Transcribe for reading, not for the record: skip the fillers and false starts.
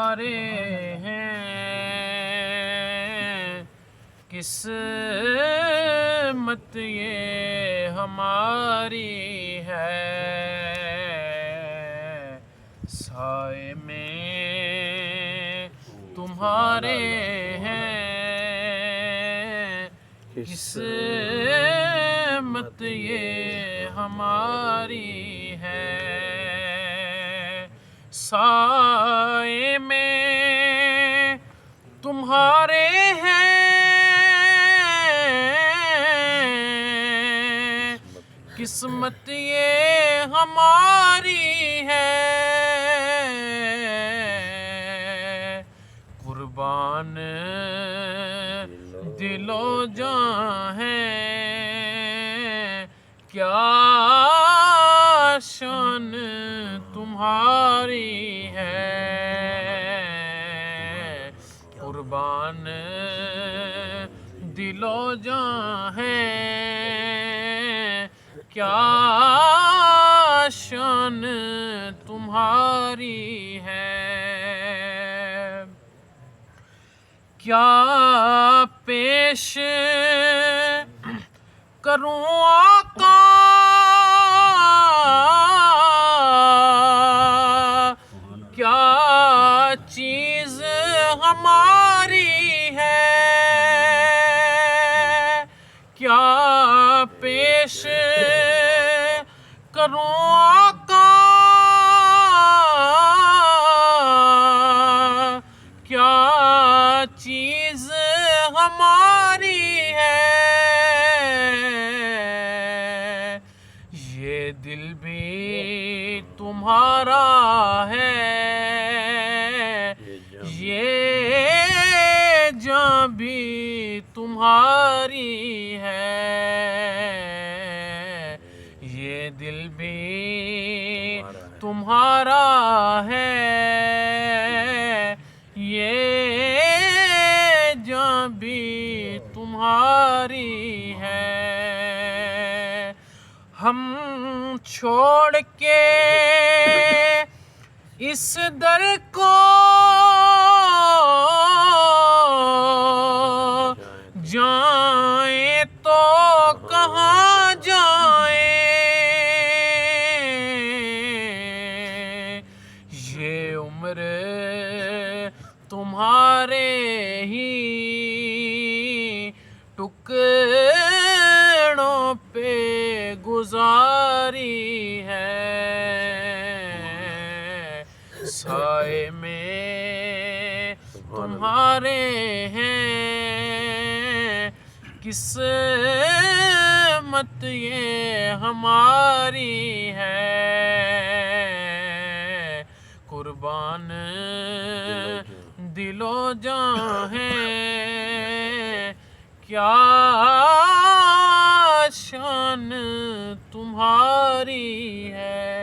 تمہارے ہیں، قسمت یہ ہماری ہے، سائے میں تمہارے ہیں، قسمت یہ ہماری ہے، سائے میں تمہارے ہیں، قسمت یہ ہماری ہے، قربان دل و جاں ہیں، کیا شان تمہاری ہے، قربان دل و جاں ہیں، کیا شان تمہاری ہے، کیا پیش کروں آقا کیا چیز ہماری ہے، کیا پیش کروں آقا کیا چیز ہماری ہے، یہ دل بھی تمہارا ہے، یہ جاں بھی تمہاری ہے، یہ دل بھی تمہارا ہے، یہ جاں بھی تمہاری ہے، ہم چھوڑ کے اس در کو جائیں تو کہاں جائیں، یہ عمر تمہارے ہی ٹکڑوں پہ گزاری ہے، سائے میں تمہارے ہیں، قسمت یہ ہماری ہے، قربان دل و جاں ہیں، کیا شان تمہاری ہے۔